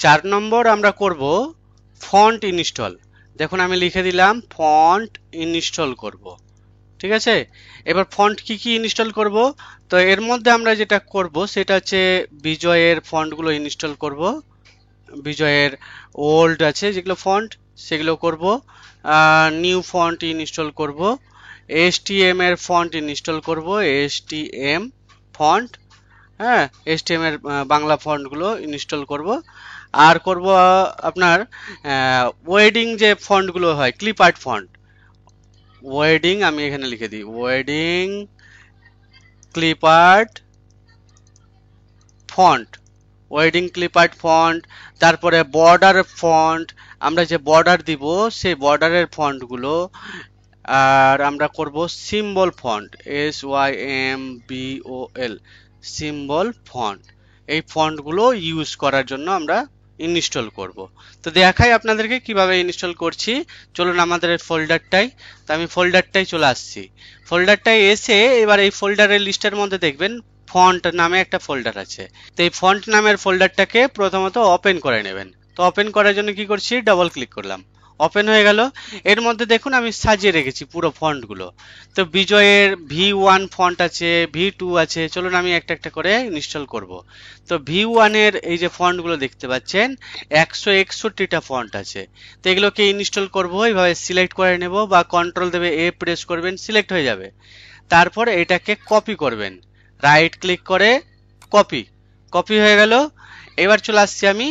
4 নম্বর আমরা করব font install. দেখুন আমি লিখে দিলাম ফন্ট ইনস্টল করব। ঠিক আছে, এবার ফন্ট কি কি ইনস্টল করব, তো এর মধ্যে আমরা যেটা করব সেটা হচ্ছে বিজয়ের ফন্টগুলো ইনস্টল করব। বিজয়ের ওল্ড আছে যেগুলো ফন্ট সেগুলো করব। নিউ ফন্ট ইনস্টল করব। এসটিএম এর ফন্ট ইনস্টল করব, এসটিএম ফন্ট। হ্যাঁ, এসটিএম এর বাংলা ফন্টগুলো ইনস্টল করব। আর করব আপনার ওয়েডিং যে ফন্টগুলো হয়, ক্লিপ আর্ট ফন্ট। ওয়েডিং আমি এখানে লিখে দিই, wedding clip art font, wedding clip art font. তারপরে বর্ডার ফন্ট, আমরা যে বর্ডার দিব সেই বর্ডারের ফন্টগুলো। আর আমরা করব symbol font, SYMBOL, symbol font. এই ফন্টগুলো ইউজ করার জন্য আমরা ইনস্টল করব। তো দেখাই আপনাদেরকে কিভাবে ইনস্টল করছি। চলুন আমাদের ফোল্ডারটাই, তো আমি ফোল্ডারটাই চলে আসছি। ফোল্ডারটাই এসে এবার এই ফোল্ডারের লিস্টের মধ্যে দেখবেন ফন্ট নামে একটা ফোল্ডার আছে। তো এই ফন্ট নামের ফোল্ডারটাকে প্রথমত ওপেন করে নেবেন। তো ওপেন করার জন্য কি করছি, ডাবল ক্লিক করলাম, ওপেন হয়ে গেল। এর মধ্যে দেখুন আমি সাজিয়ে রেখেছি পুরো ফন্টগুলো। তো বিজয়ের V1 ফন্ট আছে, V2 আছে, চলুন আমি একটা একটা করে ইনস্টল করব। তো V1 এর এই যে ফন্টগুলো দেখতে পাচ্ছেন 161টা ফন্ট আছে। তো এগুলোকে ইনস্টল করব, এইভাবে সিলেক্ট করে নেব বা কন্ট্রোল দেবে A প্রেস করবেন, সিলেক্ট হয়ে যাবে। তারপর এটাকে কপি করবেন, রাইট ক্লিক করে কপি, কপি হয়ে গেল। এবার চলে আসছি আমি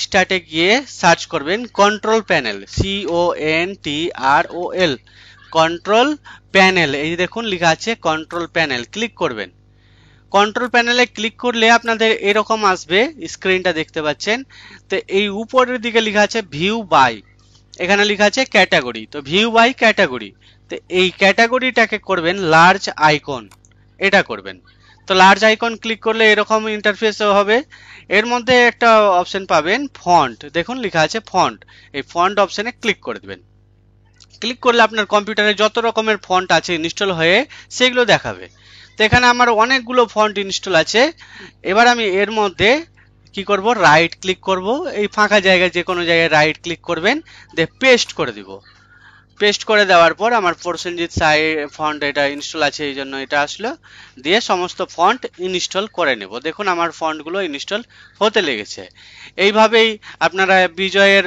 স্টার্টে গিয়ে সার্চ করবেন control panel, CONTROL, control panel. এই যে দেখুন লেখা আছে কন্ট্রোল প্যানেল, ক্লিক করবেন। কন্ট্রোল প্যানেলে ক্লিক করলে আপনাদের এরকম আসবে, স্ক্রিনটা দেখতে পাচ্ছেন। তো এই উপরের দিকে লেখা আছে ভিউ বাই, এখানে লেখা আছে ক্যাটাগরি, তো ভিউ বাই ক্যাটাগরি। তো এই ক্যাটাগরিটাকে করবেন লার্জ আইকন, এটা করবেন। তো লার্জ আইকন ক্লিক করলে এরকম ইন্টারফেস হবে। এর মধ্যে একটা অপশন পাবেন ফন্ট, দেখুন লেখা আছে ফন্ট, এই ফন্ট অপশনে ক্লিক করে দেবেন। ক্লিক করলে আপনার কম্পিউটারে যত রকমের ফন্ট আছে ইনস্টল হয়ে সেগুলো দেখাবে। তো এখানে আমার অনেকগুলো ফন্ট ইনস্টল আছে। এবার আমি এর মধ্যে কি করব, রাইট ক্লিক করব, এই ফাঁকা জায়গায় যে কোনো জায়গায় রাইট ক্লিক করবেন, দিয়ে পেস্ট করে দিব। পেস্ট করে দেওয়ার পর আমার প্রসেনজিৎ সাই ফন্ট এটা ইনস্টল আছে, এই জন্য এটা আসলো। দিয়ে সমস্ত ফন্ট ইনস্টল করে নেব। দেখুন আমার ফন্টগুলো ইনস্টল হতে লেগেছে। এইভাবেই আপনারা বিজয়ের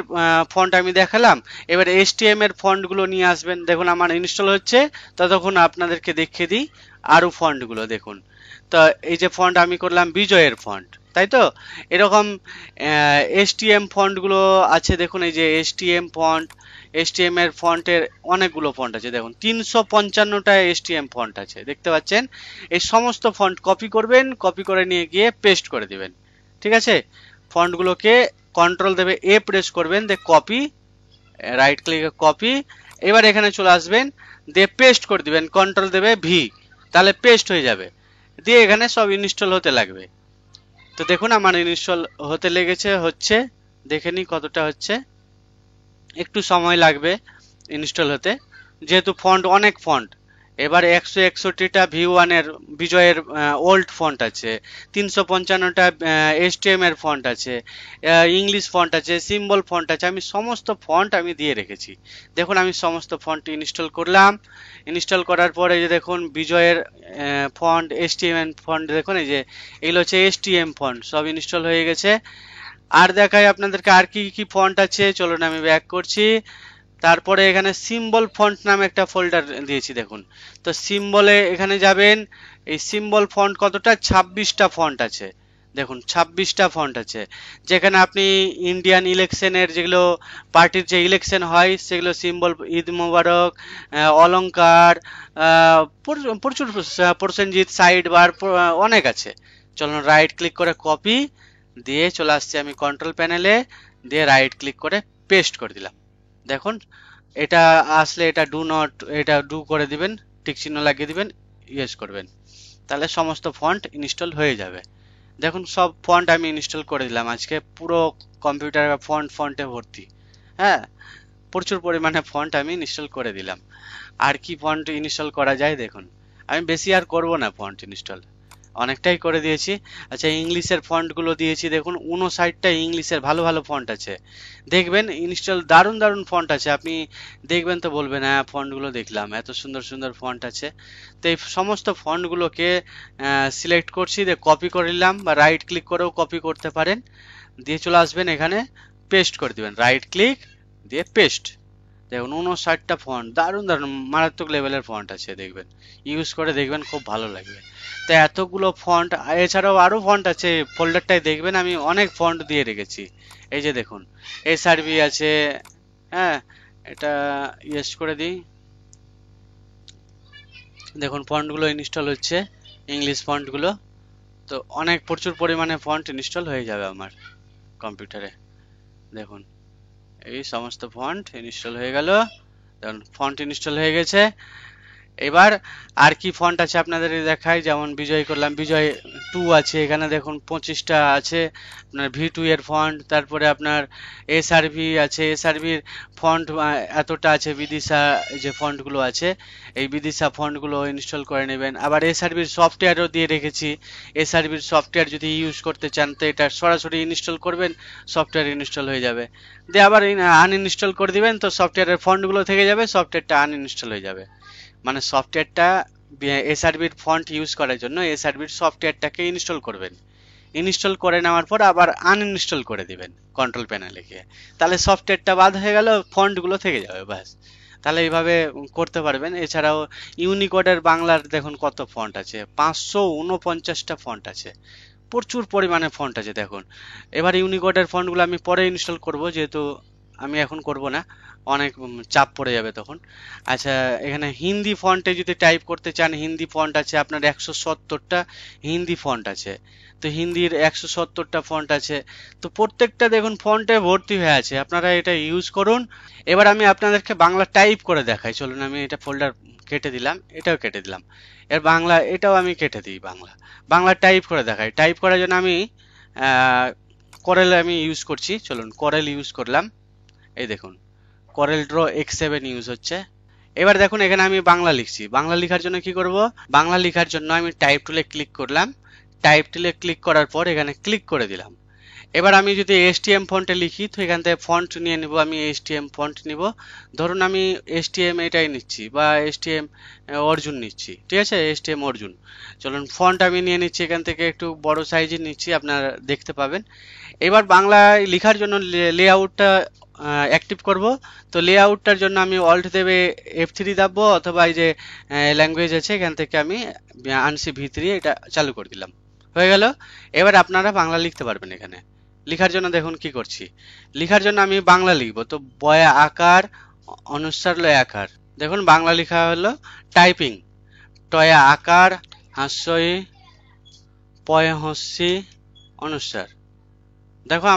ফন্ট আমি দেখালাম। এবার এসটিএম এর ফন্টগুলো নিয়ে আসবেন। দেখুন আমার ইনস্টল হচ্ছে, ততক্ষণ আপনাদেরকে দেখিয়ে দিই আরও ফন্টগুলো। দেখুন, তো এই যে ফন্ট আমি করলাম বিজয়ের ফন্ট, তাই তো এরকম এসটিএম ফন্টগুলো আছে। দেখুন এই যে এসটিএম ফন্ট, এসটিএম এর ফন্টের অনেকগুলো ফন্ট আছে। দেখুন 355টা এসটিএম ফন্ট আছে, দেখতে পাচ্ছেন। এই সমস্ত ফন্ট কপি করবেন, কপি করে নিয়ে গিয়ে পেস্ট করে দিবেন। ঠিক আছে, ফন্টগুলোকে কন্ট্রোল দেবে A প্রেস করবেন, দিয়ে কপি, রাইট ক্লিকে কপি। এবার এখানে চলে আসবেন, দিয়ে পেস্ট করে দিবেন, কন্ট্রোল দেবে V, তাহলে পেস্ট হয়ে যাবে। দিয়ে এখানে সব ইনস্টল হতে লাগবে। তো দেখুন আমার ইনস্টল হতে লেগেছে, হচ্ছে, দেখে নিই কতটা হচ্ছে। একটু সময় লাগবে ইনস্টল হতে, যেহেতু ফন্ট অনেক ফন্ট। এবার 161টা V1 এর বিজয়ের ওল্ড ফন্ট আছে, 355টা এসটিএম এর ফন্ট আছে, ইংলিশ ফন্ট আছে, সিম্বল ফন্ট আছে। আমি সমস্ত ফন্ট আমি দিয়ে রেখেছি। দেখুন আমি সমস্ত ফন্ট ইনস্টল করলাম। ইনস্টল করার পরে যে দেখুন বিজয়ের ফন্ট, এসটিএম ফন্ট, দেখুন এই যে এগুলো হচ্ছে এসটিএম ফন্ট, সব ইনস্টল হয়ে গেছে। আর দেখাই আপনাদেরকে আর কি কি ফন্ট আছে, চলুন আমি ব্যাক করছি। তারপরে এখানে সিম্বল ফন্ট নামে একটা ফোল্ডার দিয়েছি, দেখুন। তো সিম্বলে এখানে যাবেন, এই সিম্বল ফন্ট কতটা, 26টা ফন্ট আছে। দেখুন 26টা ফন্ট আছে, যেখানে আপনি ইন্ডিয়ান ইলেকশনের যেগুলো পার্টির যে ইলেকশন হয় সেগুলো সিম্বল, ঈদ মোবারক, অলংকার, প্রচুর, প্রসেনজিৎ সাইড বার, অনেক আছে। চলুন রাইট ক্লিক করে কপি দিয়ে চলে আসছি আমি কন্ট্রোল প্যানেলে, দিয়ে রাইট ক্লিক করে পেস্ট করে দিলাম। দেখুন এটা আসলে এটা ডু নট, এটা ডু করে দিবেন, টিক চিহ্ন লাগিয়ে দিবেন, ইয়েস করবেন, তাহলে সমস্ত ফন্ট ইনস্টল হয়ে যাবে। দেখুন সব ফন্ট আমি ইনস্টল করে দিলাম। আজকে পুরো কম্পিউটার ফন্টে ভর্তি। হ্যাঁ, প্রচুর পরিমাণে ফন্ট আমি ইনস্টল করে দিলাম। আর কি ফন্ট ইনস্টল করা যায় দেখুন, আমি বেশি আর করব না ফন্ট ইনস্টল, অনেকটাই করে দিয়েছি। আচ্ছা, ইংলিশের ফন্টগুলো দিয়েছি, দেখুন 59টা ইংলিশের ভালো ভালো ফন্ট আছে। দেখবেন ইনস্টল দারুণ দারুণ ফন্ট আছে, আপনি দেখবেন তো বলবেন হ্যাঁ ফন্টগুলো দেখলাম, এত সুন্দর সুন্দর ফন্ট আছে। তো এই সমস্ত ফন্টগুলোকে সিলেক্ট করছি, দিয়ে কপি করে নিলাম, বা রাইট ক্লিক করেও কপি করতে পারেন। দিয়ে চলে আসবেন এখানে, পেস্ট করে দিবেন, রাইট ক্লিক দিয়ে পেস্ট। দেখুন 59টা ফন্ট, দারুণ দারুণ মারাত্মক লেভেলের ফন্ট আছে, দেখবেন ইউজ করে দেখবেন খুব ভালো লাগবে। তো এতগুলো ফন্ট, এছাড়াও আরো ফন্ট আছে, ফোল্ডারটায় দেখবেন আমি অনেক ফন্ট দিয়ে রেখেছি। এই যে দেখুন এসআরবি আছে, হ্যাঁ এটা ইয়েস করে দিই, দেখুন ফন্টগুলো ইনস্টল হচ্ছে, ইংলিশ ফন্টগুলো। তো অনেক প্রচুর পরিমাণে ফন্ট ইনস্টল হয়ে যাবে আমার কম্পিউটারে। দেখুন এই সমস্ত ফন্ট ইনস্টল হয়ে গেল, দেখুন ফন্ট ইনস্টল হয়ে গেছে। এবার আর কি ফন্ট আছে আপনাদের দেখাই, যেমন বিজয় করলাম, বিজয় 2 আছে এখানে, দেখুন 25টা আছে আপনার V2 এর ফন্ট। তারপরে আপনার এসআরভি আছে, এসআরভির ফন্ট এতটা আছে, বিদিশা যে ফন্টগুলো আছে, এই বিদিশা ফন্টগুলো ইনস্টল করে নেবেন। আবার এসআরভির সফটওয়্যারও দিয়ে রেখেছি, এসআরভির সফটওয়্যার যদি ইউজ করতে চান তো এটা সরাসরি ইনস্টল করবেন, সফটওয়্যার ইনস্টল হয়ে যাবে। দিয়ে আবার আনইনস্টল করে দিবেন, তো সফটওয়্যারের ফন্টগুলো থেকে যাবে, সফটওয়্যারটা আনইনস্টল হয়ে যাবে। মানে সফটওয়্যারটা এসআরবির ফন্ট ইউজ করার জন্য এসআরবির সফটওয়্যারটাকে ইনস্টল করবেন, ইনস্টল করে নেওয়ার পর আবার আনইনস্টল করে দিবেন কন্ট্রোল প্যানেলে গিয়ে, তাহলে সফটওয়্যারটা বাদ হয়ে গেল, ফন্টগুলো থেকে যাবে ব্যাস। তাহলে এইভাবে করতে পারবেন। এছাড়াও ইউনিকোডের বাংলার দেখুন কত ফন্ট আছে, 549টা ফন্ট আছে, প্রচুর পরিমাণে ফন্ট আছে দেখুন। এবার ইউনিকোডের ফন্টগুলো আমি পরে ইনস্টল করব, যেহেতু আমি এখন করব না, অনেক চাপ পড়ে যাবে তখন। আচ্ছা, এখানে হিন্দি ফন্টে যদি টাইপ করতে চান, হিন্দি ফন্ট আছে আপনার 170টা হিন্দি ফন্ট আছে। তো হিন্দির 170টা ফন্ট আছে, তো প্রত্যেকটা দেখুন ফন্টে ভর্তি হয়ে আছে, আপনারা এটা ইউজ করুন। এবার আমি আপনাদেরকে বাংলা টাইপ করে দেখাই, চলুন আমি এটা ফোল্ডার কেটে দিলাম, এটাও কেটে দিলাম, এর বাংলা এটাও আমি কেটে দিই, বাংলা বাংলা টাইপ করে দেখাই। টাইপ করার জন্য আমি করেল আমি ইউজ করছি, চলুন করেল ইউজ করলাম। এই দেখুন করেল ড্র X7 ইউজ হচ্ছে। এবার দেখুন এখানে আমি বাংলা লিখছি, বাংলা লেখার জন্য কি করব, বাংলা লেখার জন্য আমি টাইপ টুলে ক্লিক করলাম, টাইপ টুলে ক্লিক করার পর এখানে ক্লিক করে দিলাম। এবার আমি যদি এসটিএম ফন্টে লিখি, তো এখান থেকে ফন্ট নিয়ে নিব, আমি এসটিএম ফন্ট নিব। ধরুন আমি এসটিএম এটাই নিচ্ছি, বা এসটিএম অর্জুন নিচ্ছি, ঠিক আছে, এসটিএম অর্জুন। চলুন ফন্ট আমি নিয়ে নিচ্ছি, এখান থেকে একটু বড় সাইজের নিচ্ছি, আপনারা দেখতে পাবেন। এবার বাংলায় লেখার জন্য লেআউটটা অ্যাক্টিভ করব। তো লেআউটটার জন্য আমি অল্ট দেবে F3 দাববো, অথবা এই যে ল্যাঙ্গুয়েজ আছে এখান থেকে আমি আনসি V3 এটা চালু করে দিলাম, হয়ে গেল। এবার আপনারা বাংলা লিখতে পারবেন। এখানে লেখার জন্য দেখুন কি করছি, লেখার জন্য আমি বাংলা লিখবো, তো বয়া আকার অনুসার লয় আকার, দেখুন বাংলা লেখা হলো টাইপিং, টয়া আকার হাস্যই পয় হস্যি অনুসার। দেখো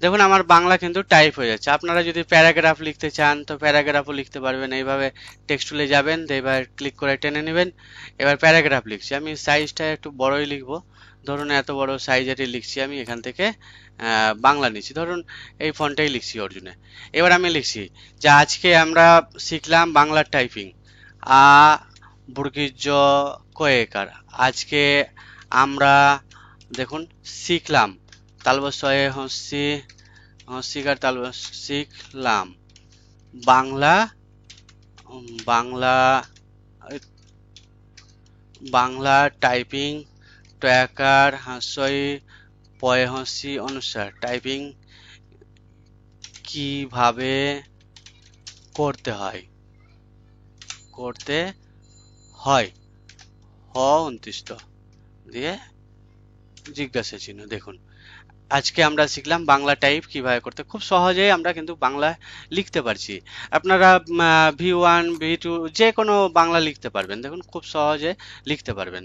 দেখুন আমার বাংলা কিন্তু টাইপ হয়ে যাচ্ছে। আপনারা যদি প্যারাগ্রাফ লিখতে চান তো প্যারাগ্রাফও লিখতে পারবেন, এইভাবে টেক্সট টুলে যাবেন, এবার ক্লিক করে টেনে নেবেন। এবার প্যারাগ্রাফ লিখছি, আমি সাইজটা একটু বড়ই লিখবো, ধরুন এত বড় সাইজেরই লিখছি আমি, এখান থেকে বাংলা নিচ্ছি, ধরুন এই ফন্টেই লিখছি অর্জুনে। এবার আমি লিখছি যে আজকে আমরা শিখলাম বাংলার টাইপিং, আ বুর্গির জ কয়েকার, আজকে আমরা দেখুন শিখলাম, তালবসয়ে হস্যি হস্যিকার তালবস শিখলাম বাংলা, বাংলা বাংলা টাইপিং ট্র্যাকার হাস্যই পয় হস্যি অনুসার, টাইপিং কিভাবে করতে হয়, করতে হয় হ 29 দিয়ে জিজ্ঞাসা চিহ্ন। দেখুন আজকে আমরা শিখলাম বাংলা টাইপ কিভাবে করতে, খুব সহজেই আমরা কিন্তু বাংলা লিখতে পারছি। আপনারা V1 V2 যে কোনো বাংলা লিখতে পারবেন, দেখুন খুব সহজে লিখতে পারবেন।